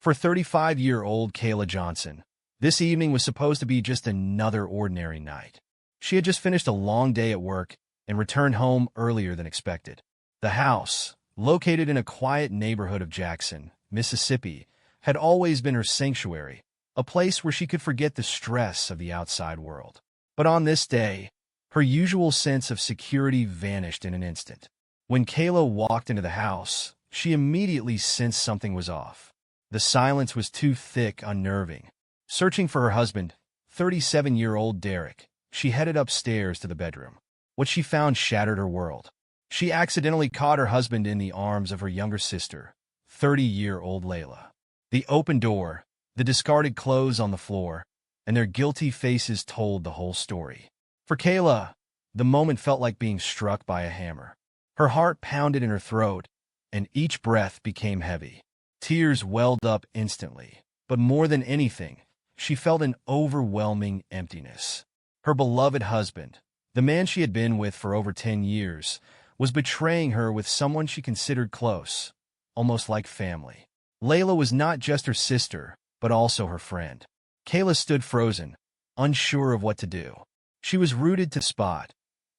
For 35-year-old Kayla Johnson, this evening was supposed to be just another ordinary night. She had just finished a long day at work and returned home earlier than expected. The house, located in a quiet neighborhood of Jackson, Mississippi, had always been her sanctuary, a place where she could forget the stress of the outside world. But on this day, her usual sense of security vanished in an instant. When Kayla walked into the house, she immediately sensed something was off. The silence was too thick, unnerving. Searching for her husband, 37-year-old Derek, she headed upstairs to the bedroom. What she found shattered her world. She accidentally caught her husband in the arms of her younger sister, 30-year-old Layla. The open door, the discarded clothes on the floor, and their guilty faces told the whole story. For Kayla, the moment felt like being struck by a hammer. Her heart pounded in her throat, and each breath became heavy. Tears welled up instantly, but more than anything, she felt an overwhelming emptiness. Her beloved husband, the man she had been with for over 10 years, was betraying her with someone she considered close, almost like family. Layla was not just her sister, but also her friend. Kayla stood frozen, unsure of what to do. She was rooted to the spot,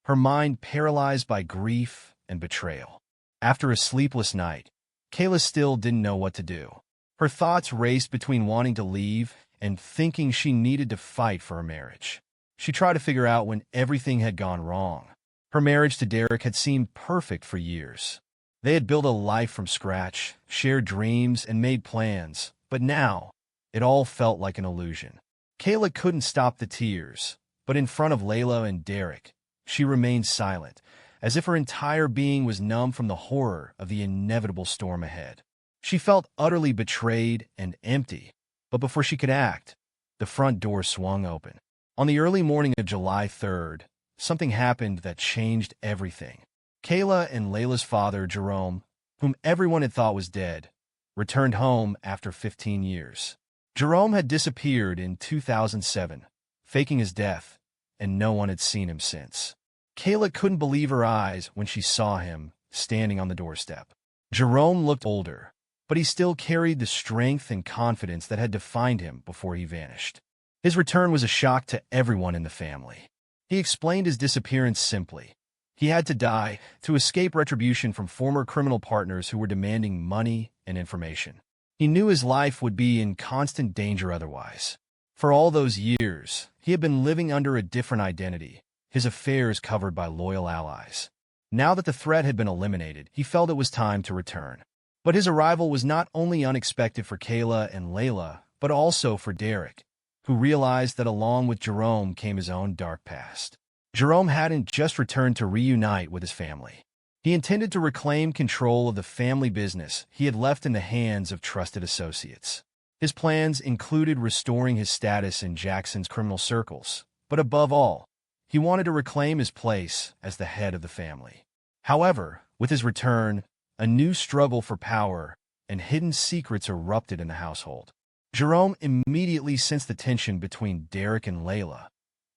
her mind paralyzed by grief and betrayal. After a sleepless night, Kayla still didn't know what to do. Her thoughts raced between wanting to leave and thinking she needed to fight for her marriage. She tried to figure out when everything had gone wrong. Her marriage to Derek had seemed perfect for years. They had built a life from scratch, shared dreams, and made plans, but now, it all felt like an illusion. Kayla couldn't stop the tears, but in front of Layla and Derek, she remained silent, as if her entire being was numb from the horror of the inevitable storm ahead. She felt utterly betrayed and empty, but before she could act, the front door swung open. On the early morning of July 3rd, something happened that changed everything. Kayla and Layla's father, Jerome, whom everyone had thought was dead, returned home after 15 years. Jerome had disappeared in 2007, faking his death, and no one had seen him since. Kayla couldn't believe her eyes when she saw him standing on the doorstep. Jerome looked older, but he still carried the strength and confidence that had defined him before he vanished. His return was a shock to everyone in the family. He explained his disappearance simply. He had to die to escape retribution from former criminal partners who were demanding money and information. He knew his life would be in constant danger otherwise. For all those years, he had been living under a different identity, his affairs covered by loyal allies. Now that the threat had been eliminated, he felt it was time to return. But his arrival was not only unexpected for Kayla and Layla, but also for Derek, who realized that along with Jerome came his own dark past. Jerome hadn't just returned to reunite with his family. He intended to reclaim control of the family business he had left in the hands of trusted associates. His plans included restoring his status in Jackson's criminal circles, but above all, he wanted to reclaim his place as the head of the family. However, with his return, a new struggle for power and hidden secrets erupted in the household. Jerome immediately sensed the tension between Derek and Layla,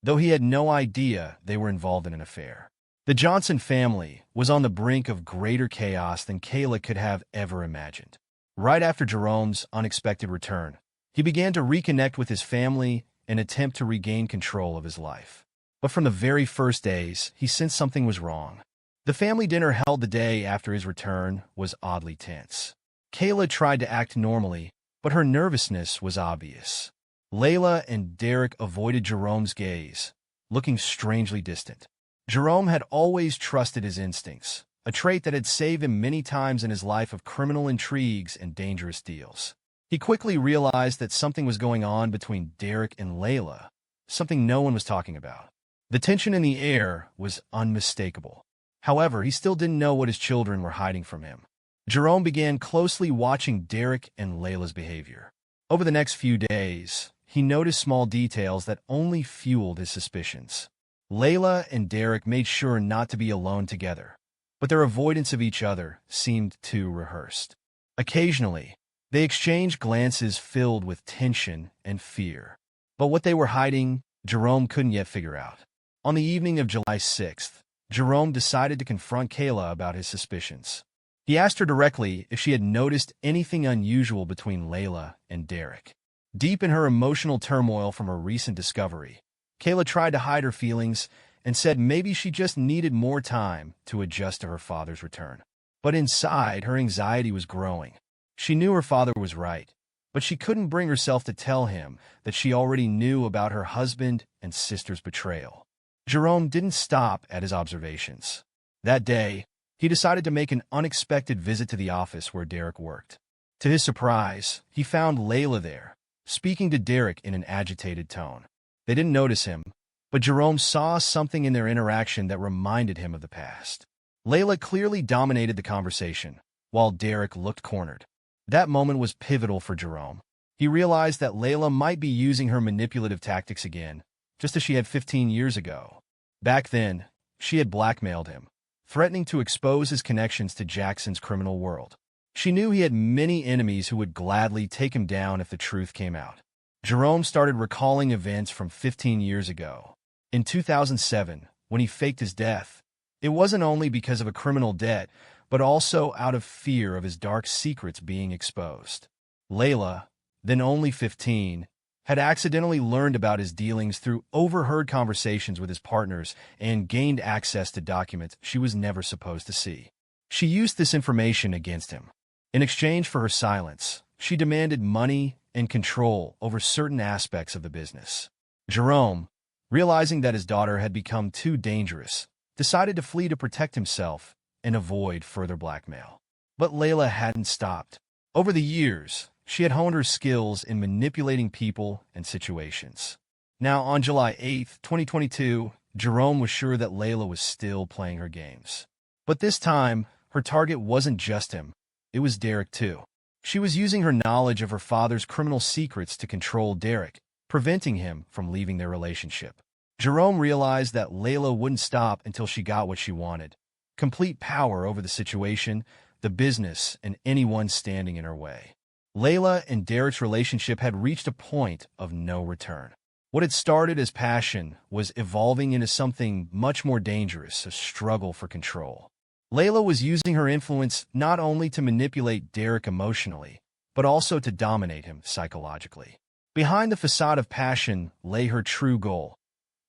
though he had no idea they were involved in an affair. The Johnson family was on the brink of greater chaos than Kayla could have ever imagined. Right after Jerome's unexpected return, he began to reconnect with his family and attempt to regain control of his life. But from the very first days, he sensed something was wrong. The family dinner held the day after his return was oddly tense. Kayla tried to act normally, but her nervousness was obvious. Layla and Derek avoided Jerome's gaze, looking strangely distant. Jerome had always trusted his instincts, a trait that had saved him many times in his life of criminal intrigues and dangerous deals. He quickly realized that something was going on between Derek and Layla, something no one was talking about. The tension in the air was unmistakable. However, he still didn't know what his children were hiding from him. Jerome began closely watching Derek and Layla's behavior. Over the next few days, he noticed small details that only fueled his suspicions. Layla and Derek made sure not to be alone together, but their avoidance of each other seemed too rehearsed. Occasionally, they exchanged glances filled with tension and fear. But what they were hiding, Jerome couldn't yet figure out. On the evening of July 6th, Jerome decided to confront Kayla about his suspicions. He He asked her directly if she had noticed anything unusual between Layla and Derek. Deep in her emotional turmoil from her recent discovery, Kayla tried to hide her feelings and said maybe she just needed more time to adjust to her father's return. But inside, her anxiety was growing. She knew her father was right, but she couldn't bring herself to tell him that she already knew about her husband and sister's betrayal. Jerome didn't stop at his observations. That day, he decided to make an unexpected visit to the office where Derek worked. To his surprise, he found Layla there, speaking to Derek in an agitated tone. They didn't notice him, but Jerome saw something in their interaction that reminded him of the past. Layla clearly dominated the conversation, while Derek looked cornered. That moment was pivotal for Jerome. He realized that Layla might be using her manipulative tactics again, just as she had 15 years ago. Back then, she had blackmailed him, threatening to expose his connections to Jackson's criminal world. She knew he had many enemies who would gladly take him down if the truth came out. Jerome started recalling events from 15 years ago. In 2007, when he faked his death, it wasn't only because of a criminal debt, but also out of fear of his dark secrets being exposed. Layla, then only 15, had accidentally learned about his dealings through overheard conversations with his partners and gained access to documents she was never supposed to see. She used this information against him. In exchange for her silence, she demanded money and control over certain aspects of the business. Jerome, realizing that his daughter had become too dangerous, decided to flee to protect himself and avoid further blackmail. But Layla hadn't stopped. Over the years, she had honed her skills in manipulating people and situations. Now, on July 8, 2022, Jerome was sure that Layla was still playing her games. But this time, her target wasn't just him. It was Derek, too. She was using her knowledge of her father's criminal secrets to control Derek, preventing him from leaving their relationship. Jerome realized that Layla wouldn't stop until she got what she wanted: complete power over the situation, the business, and anyone standing in her way. Layla and Derek's relationship had reached a point of no return. What had started as passion was evolving into something much more dangerous, a struggle for control. Layla was using her influence not only to manipulate Derek emotionally, but also to dominate him psychologically. Behind the facade of passion lay her true goal: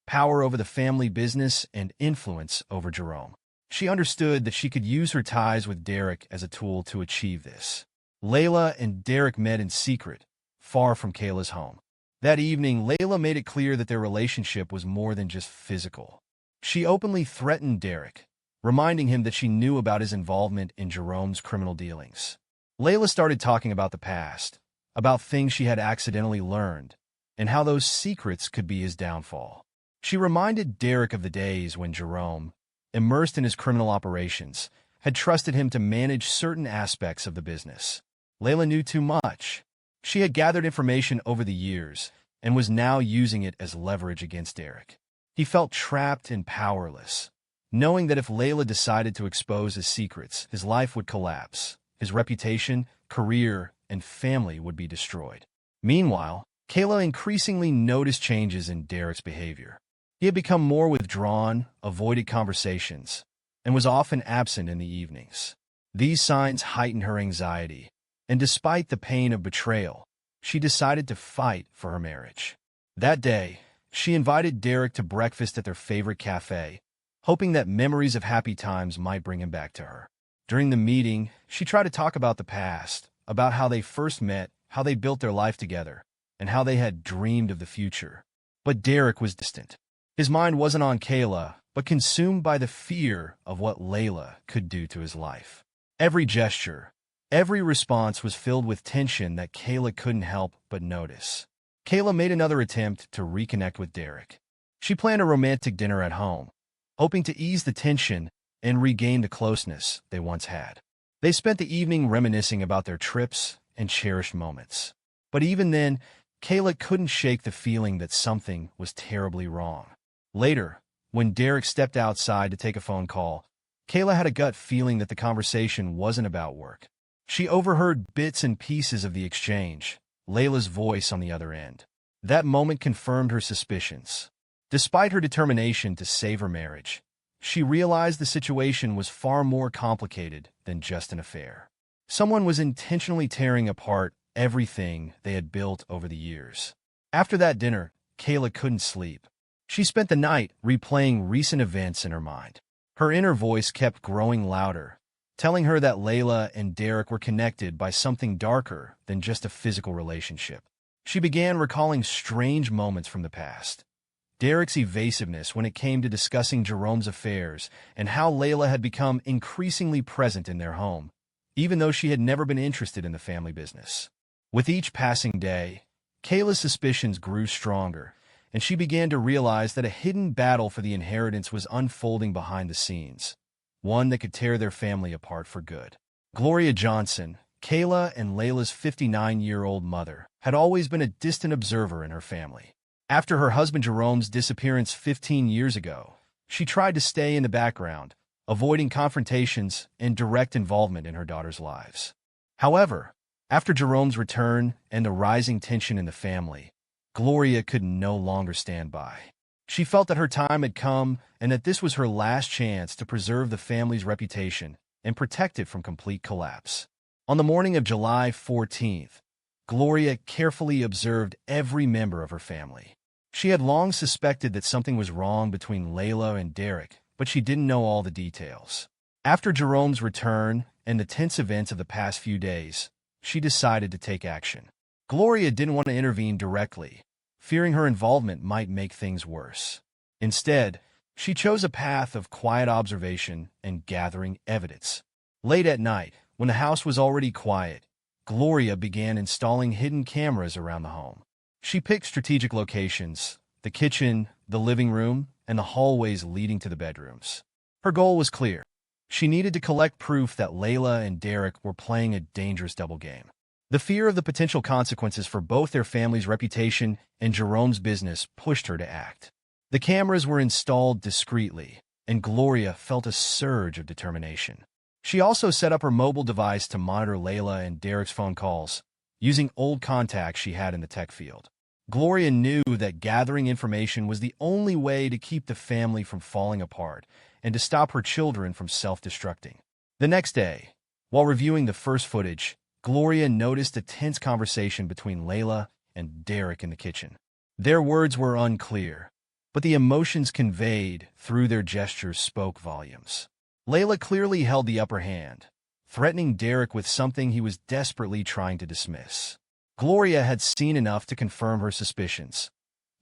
power over the family business and influence over Jerome. She understood that she could use her ties with Derek as a tool to achieve this. Layla and Derek met in secret, far from Kayla's home. That evening, Layla made it clear that their relationship was more than just physical. She openly threatened Derek, reminding him that she knew about his involvement in Jerome's criminal dealings. Layla started talking about the past, about things she had accidentally learned, and how those secrets could be his downfall. She reminded Derek of the days when Jerome, immersed in his criminal operations, had trusted him to manage certain aspects of the business. Layla knew too much. She had gathered information over the years and was now using it as leverage against Derek. He felt trapped and powerless, knowing that if Layla decided to expose his secrets, his life would collapse. His reputation, career, and family would be destroyed. Meanwhile, Kayla increasingly noticed changes in Derek's behavior. He had become more withdrawn, avoided conversations, and was often absent in the evenings. These signs heightened her anxiety, and despite the pain of betrayal, she decided to fight for her marriage. That day, she invited Derek to breakfast at their favorite cafe, hoping that memories of happy times might bring him back to her. During the meeting, she tried to talk about the past, about how they first met, how they built their life together, and how they had dreamed of the future. But Derek was distant. His mind wasn't on Kayla, but consumed by the fear of what Layla could do to his life. Every gesture, every response was filled with tension that Kayla couldn't help but notice. Kayla made another attempt to reconnect with Derek. She planned a romantic dinner at home, hoping to ease the tension and regain the closeness they once had. They spent the evening reminiscing about their trips and cherished moments. But even then, Kayla couldn't shake the feeling that something was terribly wrong. Later, when Derek stepped outside to take a phone call, Kayla had a gut feeling that the conversation wasn't about work. She overheard bits and pieces of the exchange, Layla's voice on the other end. That moment confirmed her suspicions. Despite her determination to save her marriage, she realized the situation was far more complicated than just an affair. Someone was intentionally tearing apart everything they had built over the years. After that dinner, Kayla couldn't sleep. She spent the night replaying recent events in her mind. Her inner voice kept growing louder, telling her that Layla and Derek were connected by something darker than just a physical relationship. She began recalling strange moments from the past. Derek's evasiveness when it came to discussing Jerome's affairs and how Layla had become increasingly present in their home, even though she had never been interested in the family business. With each passing day, Kayla's suspicions grew stronger, and she began to realize that a hidden battle for the inheritance was unfolding behind the scenes, one that could tear their family apart for good. Gloria Johnson, Kayla and Layla's 59-year-old mother, had always been a distant observer in her family. After her husband Jerome's disappearance 15 years ago, she tried to stay in the background, avoiding confrontations and direct involvement in her daughter's lives. However, after Jerome's return and the rising tension in the family, Gloria could no longer stand by. She felt that her time had come and that this was her last chance to preserve the family's reputation and protect it from complete collapse. On the morning of July 14th, Gloria carefully observed every member of her family. She had long suspected that something was wrong between Layla and Derek, but she didn't know all the details. After Jerome's return and the tense events of the past few days, she decided to take action. Gloria didn't want to intervene directly, fearing her involvement might make things worse. Instead, she chose a path of quiet observation and gathering evidence. Late at night, when the house was already quiet, Gloria began installing hidden cameras around the home. She picked strategic locations: the kitchen, the living room, and the hallways leading to the bedrooms. Her goal was clear. She needed to collect proof that Layla and Derek were playing a dangerous double game. The fear of the potential consequences for both their family's reputation and Jerome's business pushed her to act. The cameras were installed discreetly, and Gloria felt a surge of determination. She also set up her mobile device to monitor Layla and Derek's phone calls, using old contacts she had in the tech field. Gloria knew that gathering information was the only way to keep the family from falling apart and to stop her children from self-destructing. The next day, while reviewing the first footage, Gloria noticed a tense conversation between Layla and Derek in the kitchen. Their words were unclear, but the emotions conveyed through their gestures spoke volumes. Layla clearly held the upper hand, threatening Derek with something he was desperately trying to dismiss. Gloria had seen enough to confirm her suspicions.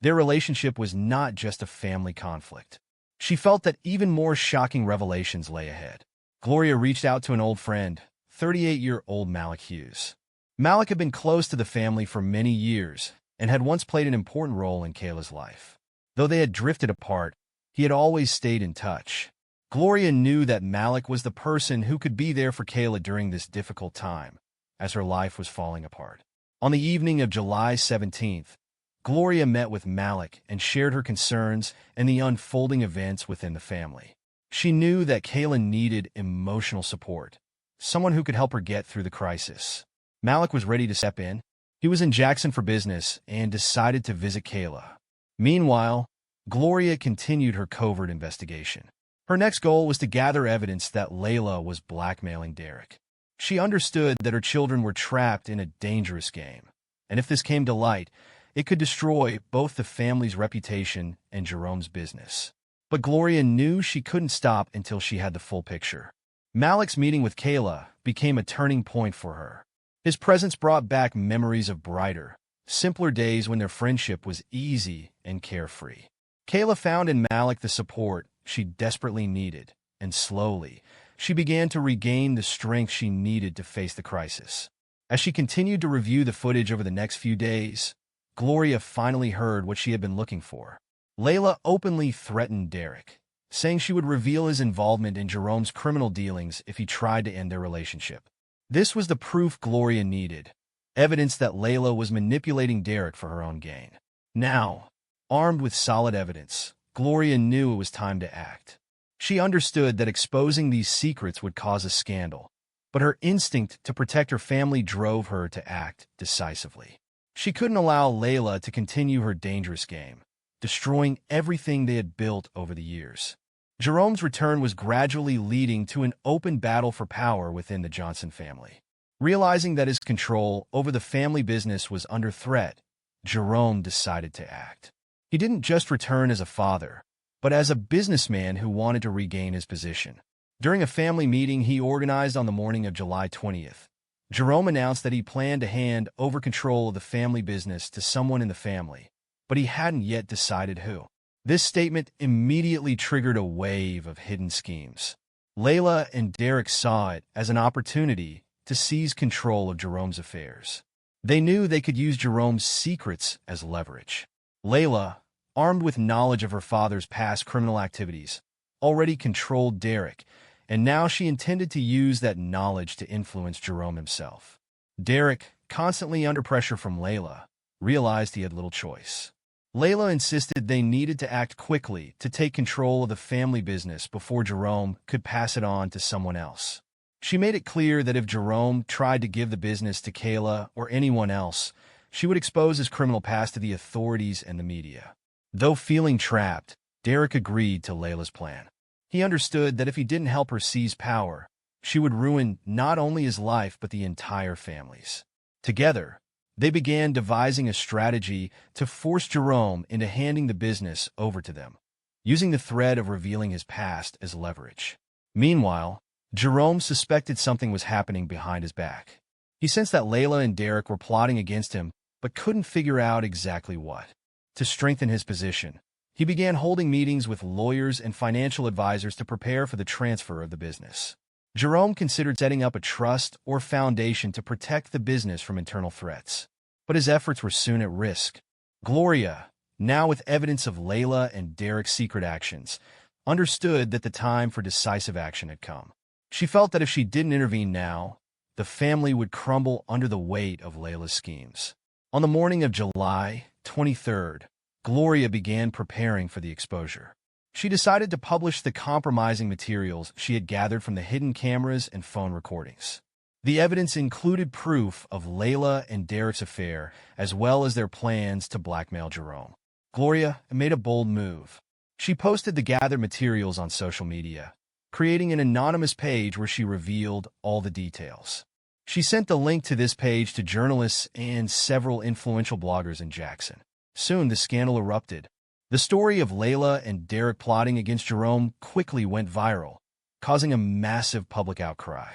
Their relationship was not just a family conflict. She felt that even more shocking revelations lay ahead. Gloria reached out to an old friend, 38-year-old Malik Hughes. Malik had been close to the family for many years and had once played an important role in Kayla's life. Though they had drifted apart, he had always stayed in touch. Gloria knew that Malik was the person who could be there for Kayla during this difficult time, as her life was falling apart. On the evening of July 17th, Gloria met with Malik and shared her concerns and the unfolding events within the family. She knew that Kayla needed emotional support, someone who could help her get through the crisis. Malik was ready to step in. He was in Jackson for business and decided to visit Kayla. Meanwhile, Gloria continued her covert investigation. Her next goal was to gather evidence that Layla was blackmailing Derek. She understood that her children were trapped in a dangerous game, and if this came to light, it could destroy both the family's reputation and Jerome's business. But Gloria knew she couldn't stop until she had the full picture. Malik's meeting with Kayla became a turning point for her. His presence brought back memories of brighter, simpler days when their friendship was easy and carefree. Kayla found in Malik the support she desperately needed, and slowly, she began to regain the strength she needed to face the crisis. As she continued to review the footage over the next few days, Gloria finally heard what she had been looking for. Layla openly threatened Derek, saying she would reveal his involvement in Jerome's criminal dealings if he tried to end their relationship. This was the proof Gloria needed, evidence that Layla was manipulating Derek for her own gain. Now, armed with solid evidence, Gloria knew it was time to act. She understood that exposing these secrets would cause a scandal, but her instinct to protect her family drove her to act decisively. She couldn't allow Layla to continue her dangerous game, destroying everything they had built over the years. Jerome's return was gradually leading to an open battle for power within the Johnson family. Realizing that his control over the family business was under threat, Jerome decided to act. He didn't just return as a father, but as a businessman who wanted to regain his position. During a family meeting he organized on the morning of July 20th, Jerome announced that he planned to hand over control of the family business to someone in the family, but he hadn't yet decided who. This statement immediately triggered a wave of hidden schemes. Layla and Derek saw it as an opportunity to seize control of Jerome's affairs. They knew they could use Jerome's secrets as leverage. Layla, armed with knowledge of her father's past criminal activities, already controlled Derek, and now she intended to use that knowledge to influence Jerome himself. Derek, constantly under pressure from Layla, realized he had little choice. Layla insisted they needed to act quickly to take control of the family business before Jerome could pass it on to someone else. She made it clear that if Jerome tried to give the business to Kayla or anyone else, she would expose his criminal past to the authorities and the media. Though feeling trapped, Derek agreed to Layla's plan. He understood that if he didn't help her seize power, she would ruin not only his life but the entire family's. Together, they began devising a strategy to force Jerome into handing the business over to them, using the threat of revealing his past as leverage. Meanwhile, Jerome suspected something was happening behind his back. He sensed that Layla and Derek were plotting against him, but couldn't figure out exactly what. To strengthen his position, he began holding meetings with lawyers and financial advisors to prepare for the transfer of the business. Jerome considered setting up a trust or foundation to protect the business from internal threats, but his efforts were soon at risk. Gloria, now with evidence of Layla and Derek's secret actions, understood that the time for decisive action had come. She felt that if she didn't intervene now, the family would crumble under the weight of Layla's schemes. On the morning of July 23rd, Gloria began preparing for the exposure. She decided to publish the compromising materials she had gathered from the hidden cameras and phone recordings. The evidence included proof of Layla and Derek's affair, as well as their plans to blackmail Jerome. Gloria made a bold move. She posted the gathered materials on social media, creating an anonymous page where she revealed all the details. She sent the link to this page to journalists and several influential bloggers in Jackson. Soon the scandal erupted. The story of Layla and Derek plotting against Jerome quickly went viral, causing a massive public outcry.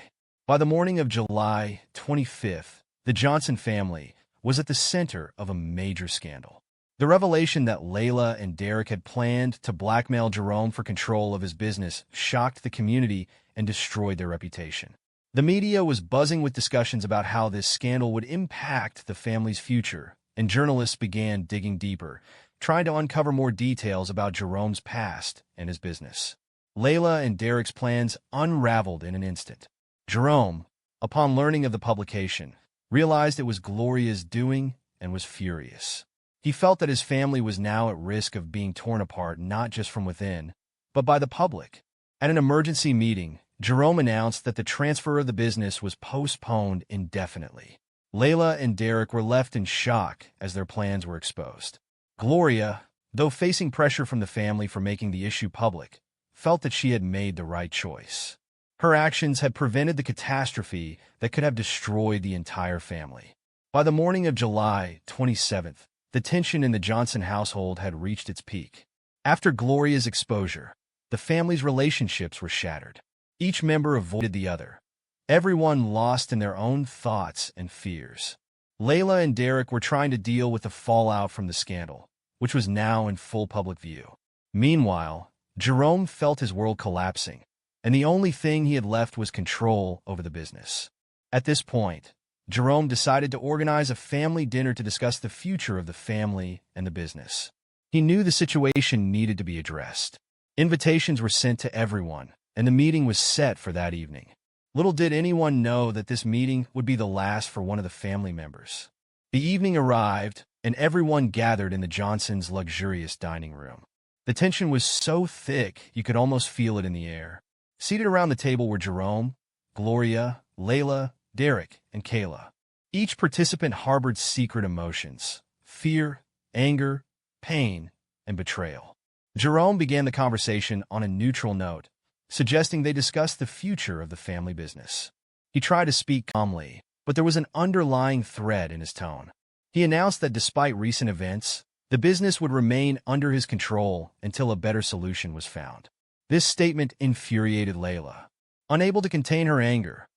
By the morning of July 25th, the Johnson family was at the center of a major scandal. The revelation that Layla and Derek had planned to blackmail Jerome for control of his business shocked the community and destroyed their reputation. The media was buzzing with discussions about how this scandal would impact the family's future, and journalists began digging deeper, trying to uncover more details about Jerome's past and his business. Layla and Derek's plans unraveled in an instant. Jerome, upon learning of the publication, realized it was Gloria's doing and was furious. He felt that his family was now at risk of being torn apart not just from within, but by the public. At an emergency meeting, Jerome announced that the transfer of the business was postponed indefinitely. Layla and Derek were left in shock as their plans were exposed. Gloria, though facing pressure from the family for making the issue public, felt that she had made the right choice. Her actions had prevented the catastrophe that could have destroyed the entire family. By the morning of July 27th, the tension in the Johnson household had reached its peak. After Gloria's exposure, the family's relationships were shattered. Each member avoided the other, everyone lost in their own thoughts and fears. Layla and Derek were trying to deal with the fallout from the scandal, which was now in full public view. Meanwhile, Jerome felt his world collapsing, and the only thing he had left was control over the business. At this point, Jerome decided to organize a family dinner to discuss the future of the family and the business. He knew the situation needed to be addressed. Invitations were sent to everyone, and the meeting was set for that evening. Little did anyone know that this meeting would be the last for one of the family members. The evening arrived, and everyone gathered in the Johnsons' luxurious dining room. The tension was so thick you could almost feel it in the air. Seated around the table were Jerome, Gloria, Layla, Derek, and Kayla. Each participant harbored secret emotions: fear, anger, pain, and betrayal. Jerome began the conversation on a neutral note, suggesting they discuss the future of the family business. He tried to speak calmly, but there was an underlying threat in his tone. He announced that despite recent events, the business would remain under his control until a better solution was found. This statement infuriated Layla. Unable to contain her anger,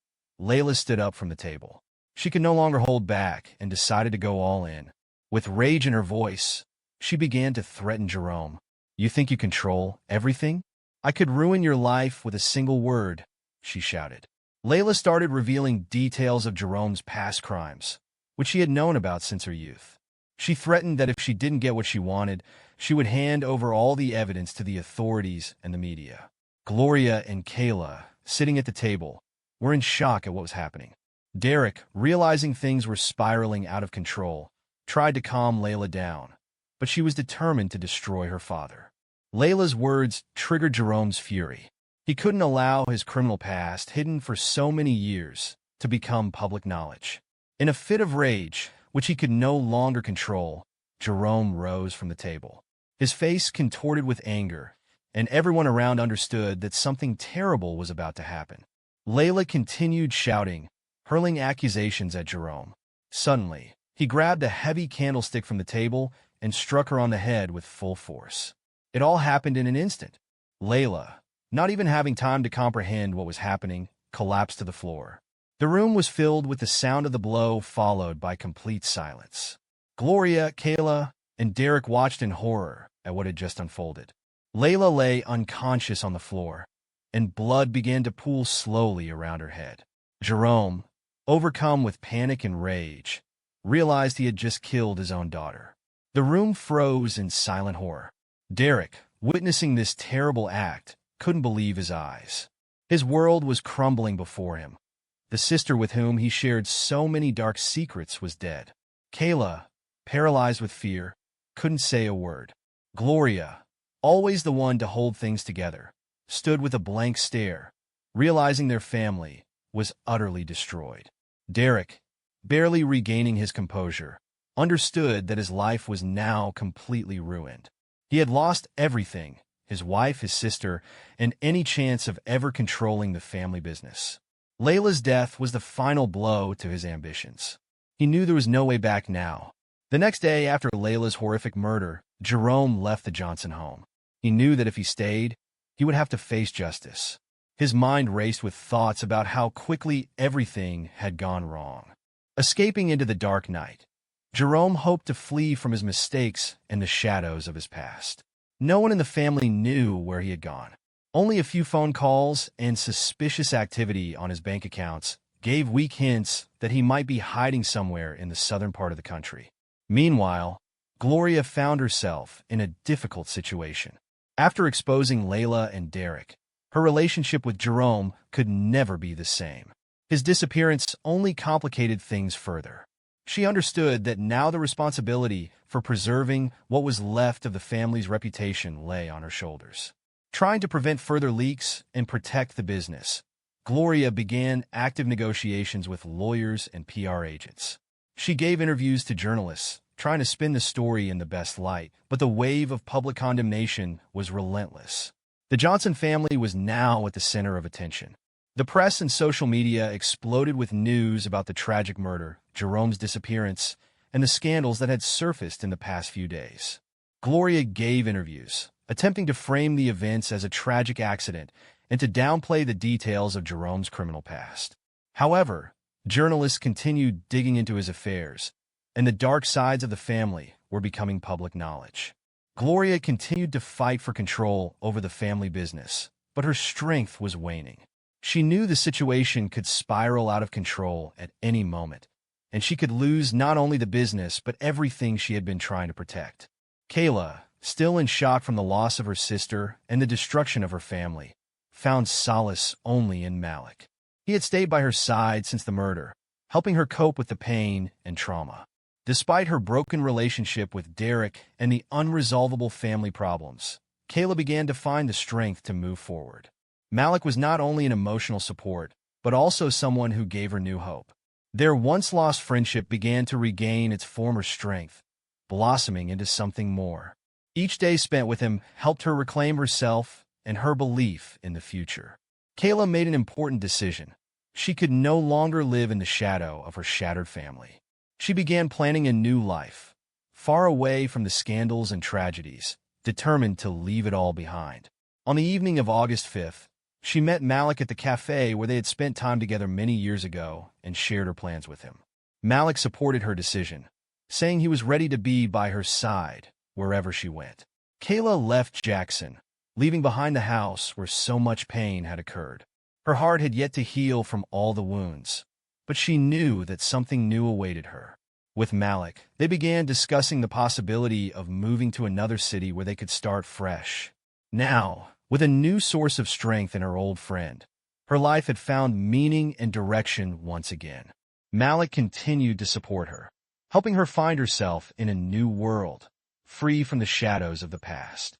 Layla stood up from the table. She could no longer hold back and decided to go all in. With rage in her voice, she began to threaten Jerome. "You think you control everything? I could ruin your life with a single word," she shouted. Layla started revealing details of Jerome's past crimes, which she had known about since her youth. She threatened that if she didn't get what she wanted, she would hand over all the evidence to the authorities and the media. Gloria and Kayla, sitting at the table, were in shock at what was happening. Derek, realizing things were spiraling out of control, tried to calm Layla down, but she was determined to destroy her father. Layla's words triggered Jerome's fury. He couldn't allow his criminal past, hidden for so many years, to become public knowledge. In a fit of rage, which he could no longer control, Jerome rose from the table. His face contorted with anger, and everyone around understood that something terrible was about to happen. Layla continued shouting, hurling accusations at Jerome. Suddenly, he grabbed a heavy candlestick from the table and struck her on the head with full force. It all happened in an instant. Layla, not even having time to comprehend what was happening, collapsed to the floor. The room was filled with the sound of the blow, followed by complete silence. Gloria, Kayla, and Derek watched in horror at what had just unfolded. Layla lay unconscious on the floor, and blood began to pool slowly around her head. Jerome, overcome with panic and rage, realized he had just killed his own daughter. The room froze in silent horror. Derek, witnessing this terrible act, couldn't believe his eyes. His world was crumbling before him. The sister with whom he shared so many dark secrets was dead. Kayla, paralyzed with fear, couldn't say a word. Gloria, always the one to hold things together, stood with a blank stare, realizing their family was utterly destroyed. Derek, barely regaining his composure, understood that his life was now completely ruined. He had lost everything: his wife, his sister, and any chance of ever controlling the family business. Layla's death was the final blow to his ambitions. He knew there was no way back now. The next day after Layla's horrific murder, Jerome left the Johnson home. He knew that if he stayed, he would have to face justice. His mind raced with thoughts about how quickly everything had gone wrong. Escaping into the dark night, Jerome hoped to flee from his mistakes and the shadows of his past. No one in the family knew where he had gone. Only a few phone calls and suspicious activity on his bank accounts gave weak hints that he might be hiding somewhere in the southern part of the country. Meanwhile, Gloria found herself in a difficult situation. After exposing Layla and Derek, her relationship with Jerome could never be the same. His disappearance only complicated things further. She understood that now the responsibility for preserving what was left of the family's reputation lay on her shoulders. Trying to prevent further leaks and protect the business, Gloria began active negotiations with lawyers and PR agents. She gave interviews to journalists, trying to spin the story in the best light, but the wave of public condemnation was relentless. The Johnson family was now at the center of attention. The press and social media exploded with news about the tragic murder, Jerome's disappearance, and the scandals that had surfaced in the past few days. Gloria gave interviews, attempting to frame the events as a tragic accident and to downplay the details of Jerome's criminal past. However, journalists continued digging into his affairs, and the dark sides of the family were becoming public knowledge. Gloria continued to fight for control over the family business, but her strength was waning. She knew the situation could spiral out of control at any moment, and she could lose not only the business but everything she had been trying to protect. Kayla, still in shock from the loss of her sister and the destruction of her family, found solace only in Malik. He had stayed by her side since the murder, helping her cope with the pain and trauma. Despite her broken relationship with Derek and the unresolvable family problems, Kayla began to find the strength to move forward. Malik was not only an emotional support, but also someone who gave her new hope. Their once-lost friendship began to regain its former strength, blossoming into something more. Each day spent with him helped her reclaim herself and her belief in the future. Kayla made an important decision. She could no longer live in the shadow of her shattered family. She began planning a new life, far away from the scandals and tragedies, determined to leave it all behind. On the evening of August 5th, she met Malik at the cafe where they had spent time together many years ago and shared her plans with him. Malik supported her decision, saying he was ready to be by her side wherever she went. Kayla left Jackson, leaving behind the house where so much pain had occurred. Her heart had yet to heal from all the wounds, but she knew that something new awaited her. With Malik, they began discussing the possibility of moving to another city where they could start fresh. Now, with a new source of strength in her old friend, her life had found meaning and direction once again. Malik continued to support her, helping her find herself in a new world, free from the shadows of the past.